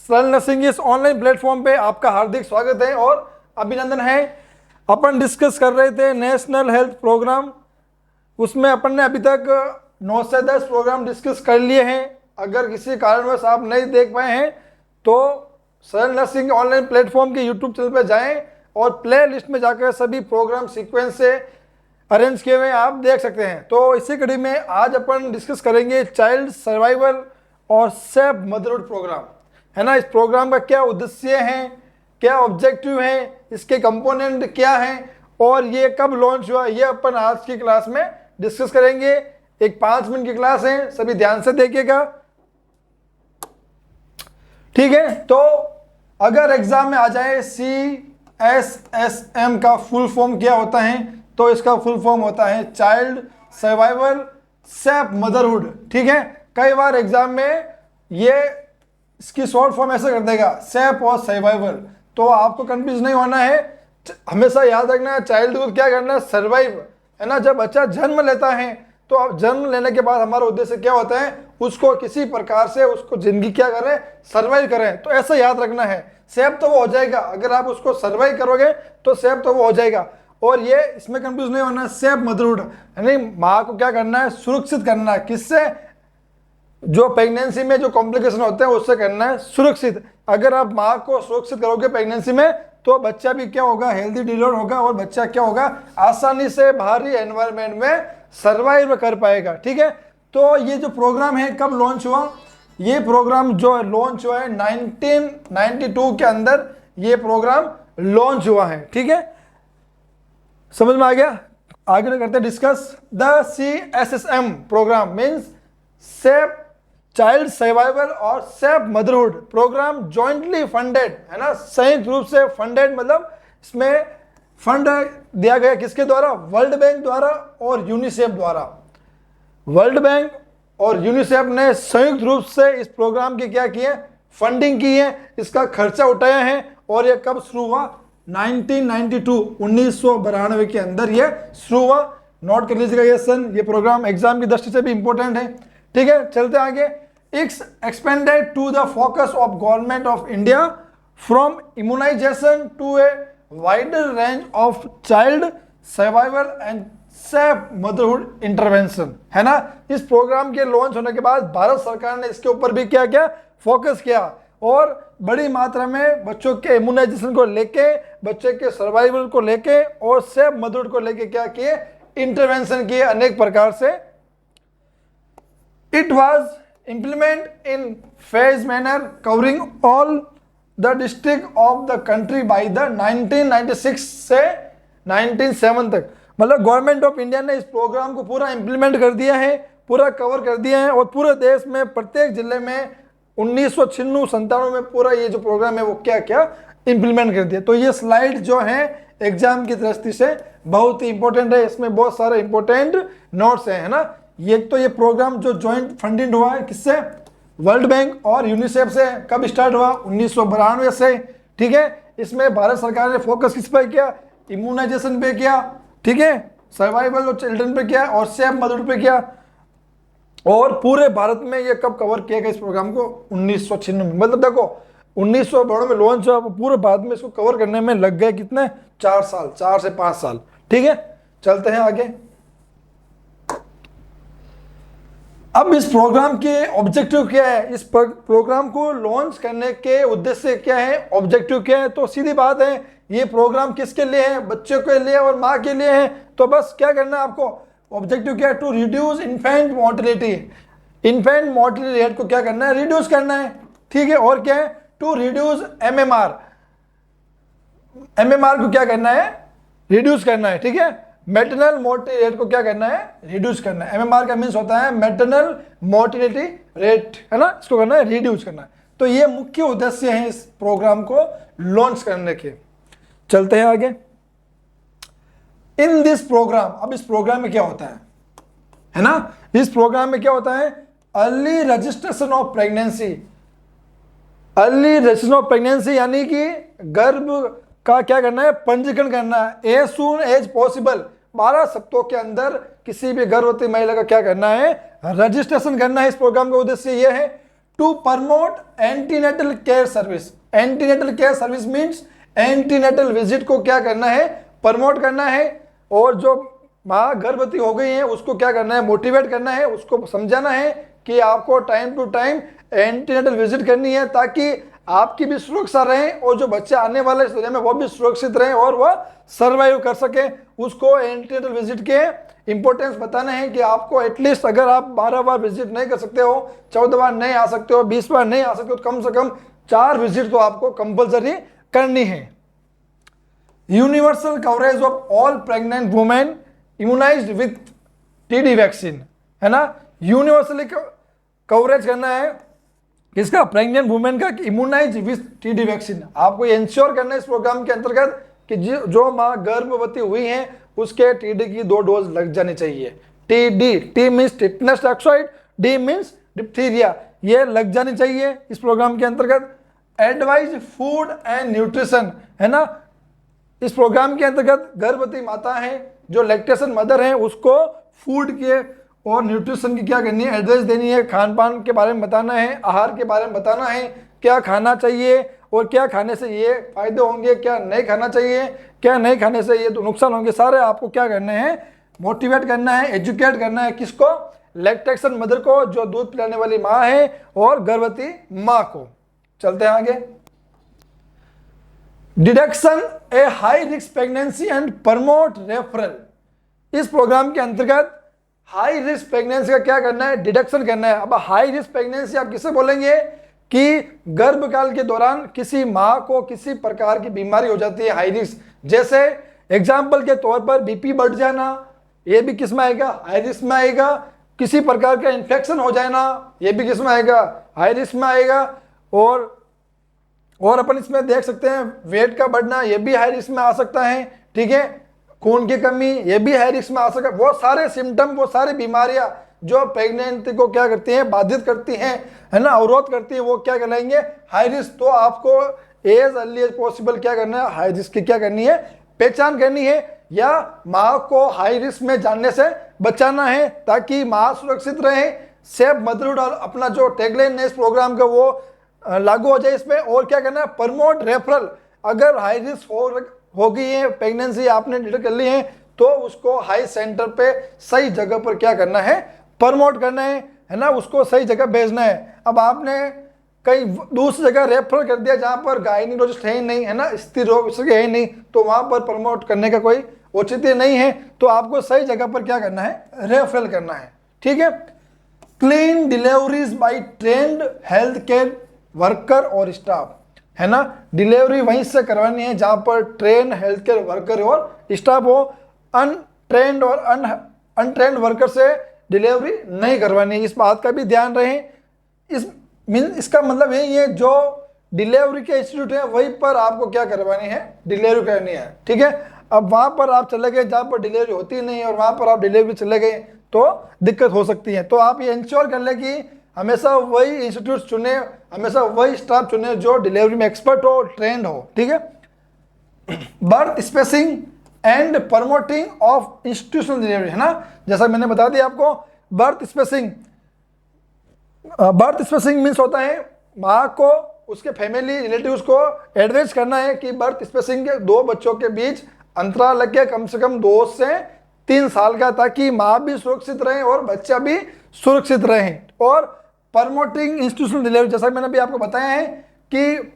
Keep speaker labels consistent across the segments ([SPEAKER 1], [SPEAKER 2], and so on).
[SPEAKER 1] सरल नर्सिंग इस online platform पे आपका हार्दिक स्वागत है और अभिनंदन है। अपन डिस्कस कर रहे थे नेशनल हेल्थ प्रोग्राम, उसमें अपन ने अभी तक 9 से 10 प्रोग्राम डिस्कस कर लिए हैं। अगर किसी कारणवश आप नहीं देख पाए हैं तो सरल नर्सिंग ऑनलाइन प्लेटफॉर्म के यूट्यूब चैनल पर जाएं और प्ले लिस्ट में जाकर सभी प्रोग्राम सीक्वेंस से अरेंज किए हुए आप देख सकते हैं। तो इसी कड़ी में आज अपन डिस्कस करेंगे चाइल्ड सर्वाइवल और सेफ मदरहुड प्रोग्राम, है ना। इस प्रोग्राम का क्या उद्देश्य है, क्या ऑब्जेक्टिव है, इसके कंपोनेंट क्या हैं और ये कब लॉन्च हुआ, ये अपन आज की क्लास में डिस्कस करेंगे। एक 5 मिनट की क्लास है, सभी ध्यान से देखिएगा, ठीक है। तो अगर एग्जाम में आ जाए CSSM का फुल फॉर्म क्या होता है, तो इसका फुल फॉर्म होता है चाइल्ड सर्वाइवल सेफ मदरहुड, ठीक है। कई बार एग्जाम में ये इसकी शॉर्ट फॉर्म ऐसे कर देगा सेफ और सर्वाइवल, तो आपको कंफ्यूज नहीं होना है। हमेशा याद रखना है चाइल्ड को क्या करना है, सर्वाइव, है ना। जब बच्चा जन्म लेता है तो अब जन्म लेने के बाद हमारा उद्देश्य क्या होता है, उसको किसी प्रकार से उसको जिंदगी क्या करें, सर्वाइव करें। तो ऐसा याद रखना है, सेफ तो वो हो जाएगा, अगर आप उसको सर्वाइव करोगे तो सेफ तो वो हो जाएगा। और ये इसमें कंफ्यूज नहीं होना, सेफ मदरहुड यानी माँ को क्या करना है, सुरक्षित करना है। किससे, जो प्रेगनेंसी में जो कॉम्प्लिकेशन होते हैं उससे करना है सुरक्षित। अगर आप माँ को सुरक्षित करोगे प्रेगनेंसी में तो बच्चा भी क्या होगा, हेल्दी डिलीवर होगा और बच्चा क्या होगा, आसानी से बाहरी एनवायरनमेंट में सर्वाइव कर पाएगा, ठीक है। तो ये जो प्रोग्राम है कब लॉन्च हुआ, ये प्रोग्राम जो लॉन्च हुआ है 1992 के अंदर ये प्रोग्राम लॉन्च हुआ है, ठीक है। समझ में आ गया। आगे करते हैं discuss. The CSSM program means safe child survival और safe motherhood program jointly funded, है ना, संयुक्त रूप से फंडेड, मतलब इसमें फंड दिया गया किसके द्वारा, वर्ल्ड बैंक द्वारा और यूनिसेफ द्वारा। वर्ल्ड बैंक और यूनिसेफ ने संयुक्त रूप से इस प्रोग्राम की क्या की है, फंडिंग की है, इसका खर्चा उठाया है। और ये कब शुरू हुआ, 1992 के अंदर ये शुरू हुआ। नोट कर लीजिएगा ये सन, ये प्रोग्राम एग्जाम की दृष्टि से भी इंपॉर्टेंट है, ठीक है। चलते आगे। It's expanded to the focus of government of India from immunization to a wider range of child survival and safe motherhood intervention, है ना। इस प्रोग्राम के लॉन्च होने के बाद भारत सरकार ने इसके ऊपर भी क्या किया, फोकस किया और बड़ी मात्रा में बच्चों के इम्यूनाइजेशन को लेके, बच्चे के सर्वाइवल को लेके और सेफ मदरहुड को लेके क्या किए, इंटरवेंशन किए अनेक प्रकार से। It was implement in phased manner covering all the district of the country by the 1996 से 1997 तक। मतलब गवर्नमेंट ऑफ इंडिया ने इस प्रोग्राम को पूरा इंप्लीमेंट कर दिया है, पूरा कवर कर दिया है और पूरे देश में प्रत्येक जिले में 1996-97 में पूरा ये जो प्रोग्राम है वो क्या क्या इंप्लीमेंट कर दिया। तो ये स्लाइड जो है एग्जाम की दृष्टि से बहुत ही इंपॉर्टेंट है, इसमें बहुत सारे इंपॉर्टेंट नोट्स हैं, है ना। ये तो ये प्रोग्राम जो जॉइंट फंडिंग हुआ है किससे, वर्ल्ड बैंक और यूनिसेफ से। कब स्टार्ट हुआ, 1992 से, ठीक है। इसमें भारत सरकार ने फोकस किस पर किया, इम्यूनाइजेशन पे किया, ठीक है, सर्वाइवल ऑफ चिल्ड्रन पे किया और सेफ मदरहुड पे किया। और पूरे भारत में ये कब कवर किया गया इस प्रोग्राम को, 1996 में। मतलब देखो 1992 में लॉन्च हुआ, पूरे भारत में इसको कवर करने में लग गए कितने, 4 साल, 4 से 5 साल, ठीक है। चलते हैं आगे। अब इस प्रोग्राम के ऑब्जेक्टिव क्या है, इस प्रोग्राम को लॉन्च करने के उद्देश्य क्या है, ऑब्जेक्टिव क्या है। तो सीधी बात है, ये प्रोग्राम किसके लिए है, बच्चों के लिए और माँ के लिए है। तो बस क्या करना है आपको, ऑब्जेक्टिव क्या है, to reduce infant mortality. Infant mortality rate को क्या करना है, रिड्यूस करना है, ठीक है। और क्या है, टू रिड्यूस MMR, MMR को क्या करना है, रिड्यूस करना है, ठीक है। मैटरनल मोर्टेलिटी रेट को क्या करना है, रिड्यूस करना है। MMR का मीन्स होता है मैटरनल मोर्टेलिटी रेट, है ना, इसको करना है, रिड्यूस करना है। तो ये मुख्य उद्देश्य है इस प्रोग्राम को लॉन्च करने के। चलते हैं आगे। इन दिस प्रोग्राम, अब इस प्रोग्राम में क्या होता है ना, इस प्रोग्राम में क्या होता है, early registration of pregnancy. Early registration of pregnancy यानी कि गर्भ का क्या करना है, पंजीकरण करना है, एज सून एज पॉसिबल, 12 सप्ताह के अंदर किसी भी गर्भवती महिला का क्या करना है, रजिस्ट्रेशन करना है। इस प्रोग्राम का उद्देश्य यह है to promote antenatal care service. Antenatal care service means antenatal visit को क्या करना है, प्रमोट करना है, और जो माँ गर्भवती हो गई है उसको क्या करना है, मोटिवेट करना है, उसको समझाना है कि आपको time to time antenatal visit करनी है, ताकि आपकी भी सुरक्षा रहे और जो बच्चे आने वाले इस दुनिया में वो भी सुरक्षित रहे और वह सर्वाइव कर सके। उसको एंटीनेटल विजिट के इंपॉर्टेंस बताना है कि आपको एटलीस्ट, अगर आप 12 बार विजिट नहीं कर सकते हो, 14 बार नहीं आ सकते हो, 20 बार नहीं आ सकते हो, तो कम से कम 4 विजिट तो आपको कंपल्सरी करनी है। Universal coverage of all pregnant women immunised with TD vaccine, है ना। यूनिवर्सली कवरेज करना है किसका, प्रेग्नेंट वुमेन का, इम्यूनाइज विथ टीडी वैक्सीन। आपको ये इंश्योर करना है इस प्रोग्राम के अंतर्गत कि जो माँ गर्भवती हुई हैं उसके टीडी की 2 डोज लग जानी चाहिए। TD, T means tetanus toxoid, D means diphtheria, ये लग जानी चाहिए इस प्रोग्राम के अंतर्गत। एडवाइज फूड एंड न्यूट्रिशन, है ना। इस प्रोग्राम के अंतर्गत गर्भवती माता है, जो लैक्टेशन मदर है, उसको फूड के और न्यूट्रिशन की क्या करनी है, एडवाइस देनी है। खान पान के बारे में बताना है, आहार के बारे में बताना है, क्या खाना चाहिए और क्या खाने से ये फायदे होंगे, क्या नहीं खाना चाहिए, क्या नहीं खाने से ये तो नुकसान होंगे, सारे आपको क्या करने हैं, मोटिवेट करना है, एजुकेट करना है। किसको, लैक्टेशन मदर को, जो दूध पिलाने वाली माँ है, और गर्भवती माँ को। चलते हैं आगे। Deduction A high risk pregnancy and promote referral. इस प्रोग्राम के अंतर्गत हाई रिस्क प्रेगनेंसी का क्या करना है, डिडक्शन करना है। अब हाई रिस्क प्रेगनेंसी आप किसे बोलेंगे कि गर्भकाल के दौरान किसी माँ को किसी प्रकार की बीमारी हो जाती है हाई रिस्क, जैसे एग्जाम्पल के तौर पर बीपी बढ़ जाना, ये भी किस में आएगा, हाई रिस्क में आएगा। किसी प्रकार का इन्फेक्शन हो जाना, ये भी किस में आएगा, हाई रिस्क में आएगा। और अपन इसमें देख सकते हैं वेट का बढ़ना, ये भी हाई रिस्क में आ सकता है, ठीक है। खून की कमी, ये भी हाई रिस्क में आ सकता है। वो सारे सिम्टम, वो सारी बीमारियां जो प्रेगनेंसी को क्या करती हैं, बाधित करती हैं, है ना, अवरोध करती है, वो क्या कहलाएंगे, हाई रिस्क। तो आपको एज अर्ली एज पॉसिबल क्या करना है, हाई रिस्क की क्या करनी है, पहचान करनी है, या माँ को हाई रिस्क में जानने से बचाना है, ताकि माँ सुरक्षित रहे। सेफ मदरहुड, और अपना जो टैगलाइन है इस प्रोग्राम का वो लागू हो जाए इसमें। और क्या करना है, प्रमोट रेफरल। अगर हाई रिस्क हो गई है प्रेगनेंसी, आपने डिटेक्ट कर ली है, तो उसको हाई सेंटर पे सही जगह पर क्या करना है, प्रमोट करना है ना, उसको सही जगह भेजना है। अब आपने कहीं दूसरी जगह रेफर कर दिया जहां पर गायनिकोलॉजिस्ट है ही नहीं, है ना, स्त्री रोग विशेषज्ञ है ही नहीं, तो वहां पर प्रमोट करने का कोई औचित्य नहीं है। तो आपको सही जगह पर क्या करना है, रेफरल करना है, ठीक है। Clean deliveries by trained health care worker और स्टाफ, है ना। डिलीवरी वहीं से करवानी है जहां पर ट्रेन हेल्थ केयर वर्कर और स्टाफ हो। अनट्रेंड और अनट्रेंड वर्कर से डिलीवरी नहीं करवानी है, इस बात का भी ध्यान रहे। इसका मतलब यही है, जो डिलीवरी के इंस्टीट्यूट है वहीं पर आपको क्या करवानी है, डिलीवरी करनी है, ठीक है। अब वहां पर आप चले गए जहां पर डिलीवरी होती नहीं है, और वहां पर आप डिलीवरी चले गए तो दिक्कत हो सकती है। तो आप ये इंश्योर कर लें कि हमेशा वही इंस्टीट्यूट चुने, हमेशा वही स्टाफ चुने जो डिलीवरी में एक्सपर्ट हो, ट्रेंड हो, ठीक है। Birth spacing and promoting of institutional delivery, है ना। जैसा मैंने बता दिया आपको, बर्थ स्पेसिंग मीन्स होता है माँ को, उसके फैमिली रिलेटिव्स को एडवाइस करना है कि बर्थ स्पेसिंग के 2 बच्चों के बीच अंतराल लगे कम से कम 2 से 3 साल का, ताकि माँ भी सुरक्षित रहे और बच्चा भी सुरक्षित रहे। और प्रमोटिंग इंस्टीट्यूशनल डिलीवरी, जैसा मैंने भी आपको बताया है कि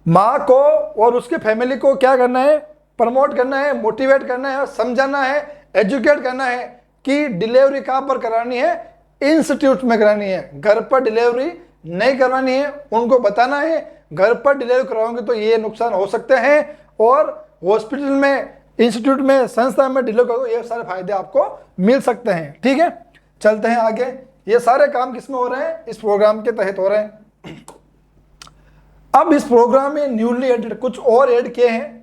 [SPEAKER 1] माँ को और उसके फैमिली को क्या करना है, प्रमोट करना है, मोटिवेट करना है, समझाना है, एजुकेट करना है कि डिलीवरी कहाँ पर करानी है, इंस्टीट्यूट में करानी है, घर पर डिलीवरी नहीं करवानी है। उनको बताना है घर पर डिलीवरी करवाओगे तो ये नुकसान हो सकते हैं, और हॉस्पिटल में, इंस्टीट्यूट में, संस्था में डिलीवरी करोगे ये सारे फायदे आपको मिल सकते हैं, ठीक है। चलते हैं आगे। ये सारे काम किसमें हो रहे हैं, इस प्रोग्राम के तहत हो रहे हैं। अब इस प्रोग्राम में न्यूली एडेड कुछ और ऐड किए हैं।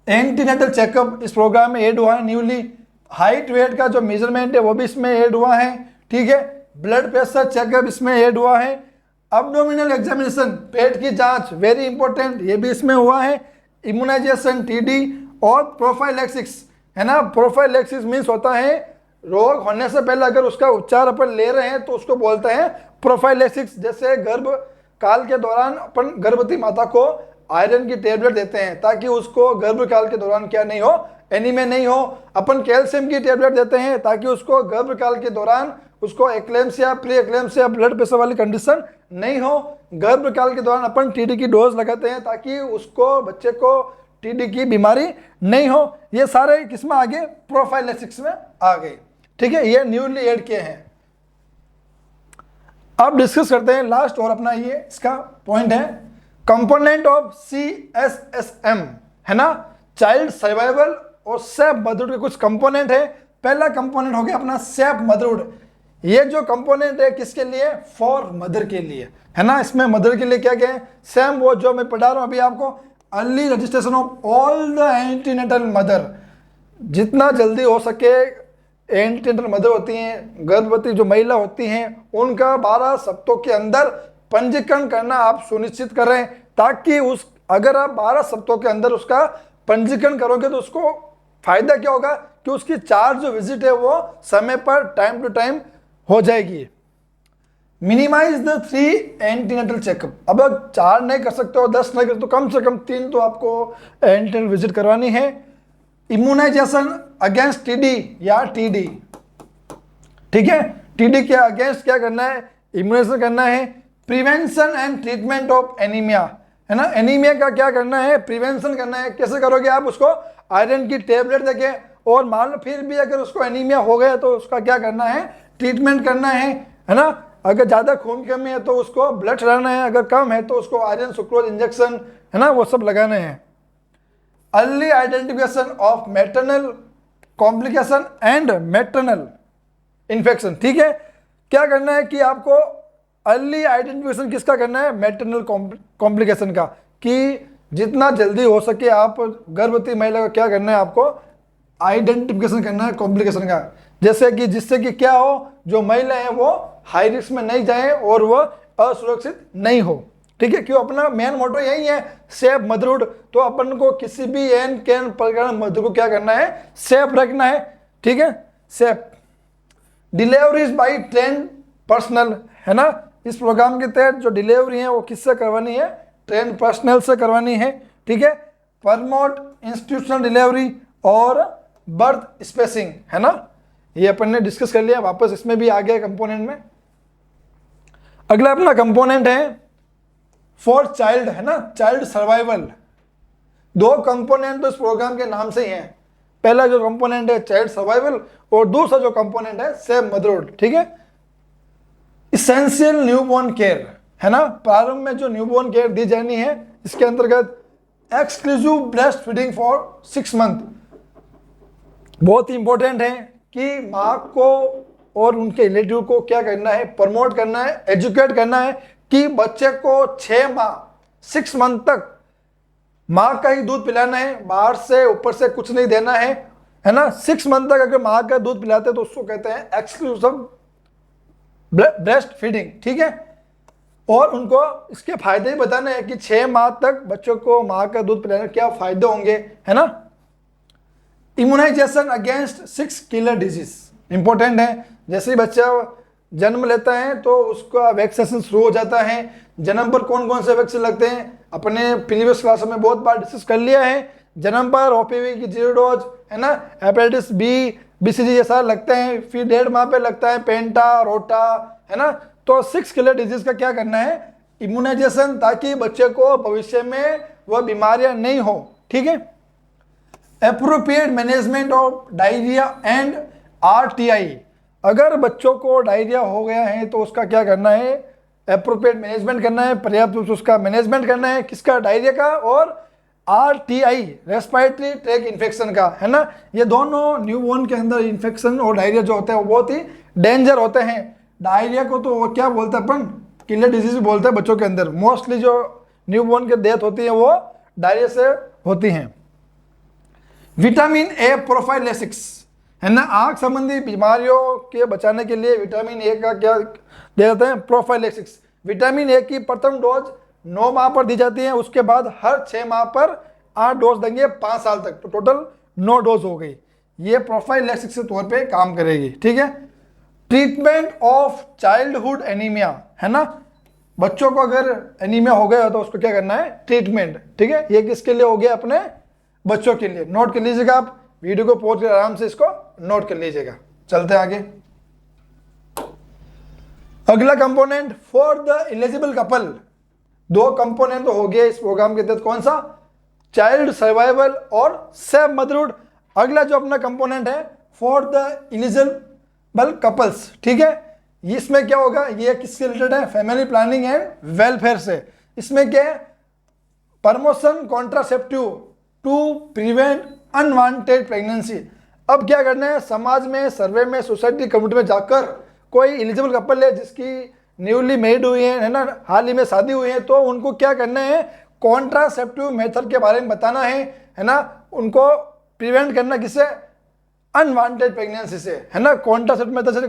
[SPEAKER 1] एंटीनेटल चेकअप इस प्रोग्राम में ऐड हुआ है न्यूली। हाइट वेट का जो मेजरमेंट है वो भी इसमें ऐड हुआ है, ठीक है। ब्लड प्रेशर चेकअप इसमें ऐड हुआ है। अब्डोमिनल एग्जामिनेशन, पेट की जांच, वेरी इंपॉर्टेंट, ये भी इसमें हुआ है। इम्यूनाइजेशन, टीडी, और प्रोफाइलैक्सिस, है ना। प्रोफाइलैक्सिस मीन्स होता है रोग होने से पहले अगर उसका उपचार अपन ले रहे हैं तो उसको बोलते हैं प्रोफाइलेसिस। जैसे गर्भ काल के दौरान अपन गर्भवती माता को आयरन की टेबलेट देते हैं ताकि उसको गर्भ काल के दौरान क्या नहीं हो, एनीमिया नहीं हो। अपन कैल्शियम की टेबलेट देते हैं ताकि उसको गर्भ काल के दौरान उसको eclampsia, pre eclampsia, blood pressure वाली कंडीशन नहीं हो। गर्भ काल के दौरान अपन टीडी की डोज लगाते हैं ताकि उसको, बच्चे को टीडी की बीमारी नहीं हो। ये सारे किसमें आ गए, प्रोफाइलेसिस में आ गए, ठीक है। ये न्यूली ऐड किए हैं। अब डिस्कस करते हैं लास्ट और अपना ये इसका पॉइंट है, कंपोनेंट ऑफ CSSM, है ना, चाइल्ड सर्वाइवल और सेफ मदरहुड के कुछ कंपोनेंट है। पहला कंपोनेंट हो गया अपना सेफ मदरहुड। ये जो कंपोनेंट है किसके लिए, फॉर मदर के लिए, है ना। इसमें मदर के लिए क्या क्या है, सेम वो जो मैं पढ़ा रहा हूं अभी आपको, early registration of all the antenatal mother. जितना जल्दी हो सके एंटीनेटल मदर होती हैं, गर्भवती जो महिला होती हैं, उनका 12 सप्ताह के अंदर पंजीकरण करना आप सुनिश्चित करें, ताकि उस अगर आप 12 सप्ताह के अंदर उसका पंजीकरण करोगे तो उसको फायदा क्या होगा कि उसकी 4 जो विजिट है वो समय पर टाइम टू टाइम हो जाएगी। Minimize the 3 antenatal checkup. अब 4 नहीं कर सकते हो, 10 नहीं कर सकते तो कम से कम 3 तो आपको एंटीनेटल विजिट करवानी है। इम्यूनाइजेशन अगेंस्ट टीडी या टीडी, ठीक है, टीडी के अगेंस्ट क्या करना है, इम्यूनाइजेशन करना है। Prevention and treatment of anaemia, है ना, एनीमिया का क्या करना है, प्रिवेंशन करना है। कैसे करोगे आप, उसको आयरन की टेबलेट देके, और मान लो फिर भी अगर उसको एनीमिया हो गया तो उसका क्या करना है, ट्रीटमेंट करना है ना। अगर ज़्यादा खून की कमी है तो उसको ब्लड चढ़ाना है, अगर कम है तो उसको आयरन सुक्रोज इंजेक्शन, है ना, वो सब लगाने हैं। Early identification of maternal complication and maternal infection, ठीक है। क्या करना है कि आपको अर्ली आइडेंटिफिकेशन किसका करना है, मैटरनल कॉम्प्लिकेशन का, कि जितना जल्दी हो सके आप गर्भवती महिला का क्या करना है, आपको आइडेंटिफिकेशन करना है कॉम्प्लिकेशन का। जैसे कि जिससे कि क्या हो, जो महिला है वो हाई रिस्क में नहीं जाए और वो असुरक्षित नहीं हो, ठीक है। क्यों, अपना मेन मोटो यही है, सेफ मदरहुड। तो अपन को किसी भी एन कैन प्रकार मदर को क्या करना है, सेफ रखना है, ठीक है, safe. Deliveries by train personal, है ना। इस प्रोग्राम के तहत जो डिलीवरी है वो किससे करवानी है, ट्रेन पर्सनल से करवानी है, ठीक है। प्रमोट इंस्टीट्यूशनल डिलीवरी और बर्थ स्पेसिंग, है ना, ये अपन ने डिस्कस कर लिया। वापस इसमें भी आ गया कंपोनेंट में। अगला अपना कंपोनेंट है फॉर चाइल्ड, है ना, चाइल्ड सर्वाइवल। 2 कंपोनेंट तो इस प्रोग्राम के नाम से ही हैं। पहला जो कंपोनेंट है चाइल्ड सर्वाइवल और दूसरा जो कंपोनेंट है सेफ मदरहुड, ठीक है। इसेंशियल न्यूबॉर्न केयर, है ना, प्रारंभ में जो न्यूबॉर्न केयर दी जानी है, इसके अंतर्गत exclusive breast feeding for 6 month. बहुत ही इंपॉर्टेंट है कि माँ को और उनके रिलेटिव को क्या करना है, प्रमोट करना है, एजुकेट करना है कि बच्चे को 6 मंथ तक माँ का ही दूध पिलाना है, बाहर से ऊपर से कुछ नहीं देना है ना। 6 मंथ तक अगर माँ का दूध पिलाते हैं तो उसको कहते हैं एक्सक्लूसिव ब्रेस्ट फीडिंग, ठीक है। और उनको इसके फायदे ही बताने हैं कि 6 माह तक बच्चों को माँ का दूध पिलाने क्या फायदे होंगे, है ना। Immunization against 6 killer disease important है। जैसे ही बच्चा जन्म लेता है तो उसका वैक्सीनेशन शुरू हो जाता है। जन्म पर कौन कौन से वैक्सीन लगते हैं, अपने प्रीवियस क्लास में बहुत बार डिस्कस कर लिया है। जन्म पर ओपीवी की 0 डोज, है ना, हेपेटाइटिस बी, बीसीजी ये सारे लगते हैं। फिर 1.5 माह पे लगता है पेंटा, रोटा, है ना। तो 6 किलर डिजीज का क्या करना है, इम्यूनाइजेशन, ताकि बच्चे को भविष्य में वह बीमारियां नहीं हो, ठीक है। Appropriate management of diarrhoea and RTI। अगर बच्चों को डायरिया हो गया है तो उसका क्या करना है, एप्रोप्रिएट मैनेजमेंट करना है, पर्याप्त रूप से उसका मैनेजमेंट करना है, किसका, डायरिया का, और RTI रेस्पिरेटरी ट्रैक इन्फेक्शन का, है ना। ये दोनों न्यूबॉर्न के अंदर इन्फेक्शन और डायरिया जो होते हैं वो बहुत ही डेंजर होते हैं। डायरिया को तो वो क्या बोलते हैं अपन, किलर डिजीज बोलते हैं बच्चों के अंदर। मोस्टली जो न्यूबॉर्न की डेथ होती है वो डायरिया से होती हैं। विटामिन ए प्रोफाइलेसिस, है ना, आंख संबंधी बीमारियों के बचाने के लिए विटामिन ए का क्या दे जाते हैं, प्रोफाइलेसिस। विटामिन ए की प्रथम डोज 9 माह पर दी जाती है, उसके बाद हर 6 माह पर 8 डोज देंगे 5 साल तक, तो टोटल 9 डोज हो गई। ये प्रोफाइलैक्सिस के तौर पे काम करेगी, ठीक है। ट्रीटमेंट ऑफ चाइल्डहुड एनीमिया, है ना, बच्चों को अगर एनीमिया हो गया तो उसको क्या करना है, ट्रीटमेंट, ठीक है। ये किसके लिए हो गया, अपने बच्चों के लिए। नोट कर लीजिएगा, आप वीडियो को पॉज कर आराम से इसको नोट कर लीजिएगा। चलते हैं आगे। अगला component for the eligible couple, दो कंपोनेंट तो हो गए इस प्रोग्राम के तहत, कौन सा, चाइल्ड सर्वाइवल और सेफ मदरहुड। अगला जो अपना कंपोनेंट है फॉर द एलिजिबल कपल्स, ठीक है। इसमें क्या होगा, ये किससे रिलेटेड है, फैमिली प्लानिंग एंड वेलफेयर से। इसमें क्या है, promotion contraceptive to prevent unwanted pregnancy. अब क्या करना है, समाज में, सर्वे में, सोसाइटी, कम्युनिटी में जाकर कोई एलिजिबल कपल है जिसकी न्यूली मैरिड हुई है ना, हाल ही में शादी हुई है, तो उनको क्या करना है, कॉन्ट्रासेप्टिव मेथड के बारे में बताना है ना, उनको प्रिवेंट करना किससे, अनवांटेड प्रेगनेंसी से, है ना। कॉन्ट्रासेप्टिव मेथड जैसे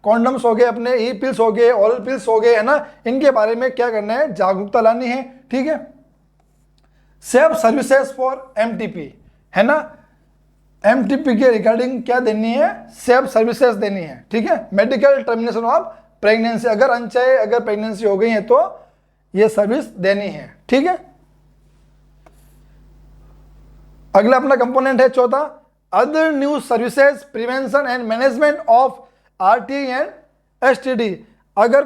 [SPEAKER 1] कॉन्डम्स हो गए, अपने ई पिल्स हो गए, ऑरल पिल्स हो गए, है ना, इनके बारे में क्या करना है, जागरूकता लानी है, ठीक है। सेफ सर्विसेज फॉर एमटीपी, है ना, एमटीपी के रिगार्डिंग क्या देनी है, सेफ सर्विसेज देनी है, ठीक है। मेडिकल टर्मिनेशन ऑफ प्रेगनेंसी, अगर अनचाहे अगर प्रेगनेंसी हो गई है तो ये सर्विस देनी है, ठीक है। अगला अपना कंपोनेंट है चौथा, other new services prevention and management of RT and STD. अगर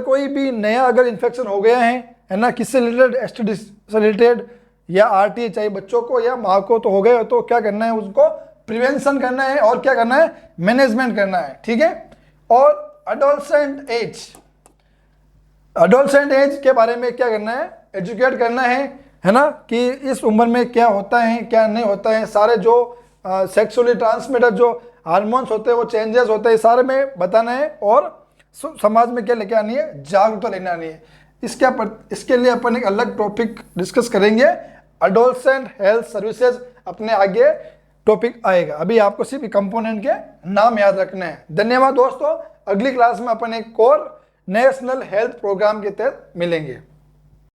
[SPEAKER 1] कोई भी नया अगर इन्फेक्शन हो गया है ना, किससे रिलेटेड, एसटीडी से रिलेटेड या आरटी, चाहे बच्चों को या माँ को तो हो गए, तो क्या करना है, उसको प्रिवेंशन करना है और क्या करना है, मैनेजमेंट करना है, ठीक है। और एडोलसेंट एज के बारे में क्या करना है, एजुकेट करना है ना, कि इस उम्र में क्या होता है क्या नहीं होता है, सारे जो सेक्सुअली ट्रांसमिटेड जो हार्मोन्स होते हैं वो चेंजेस होते हैं, सारे में बताना है और समाज में क्या लेके आनी है, जागरूकता लेने आनी है। इसके लिए अपन एक अलग टॉपिक डिस्कस करेंगे, एडोलसेंट हेल्थ सर्विसेज अपने आगे टॉपिक आएगा। अभी आपको सिर्फ कंपोनेंट के नाम याद रखने हैं। धन्यवाद दोस्तों, अगली क्लास में अपन एक और नेशनल हेल्थ प्रोग्राम के तहत मिलेंगे।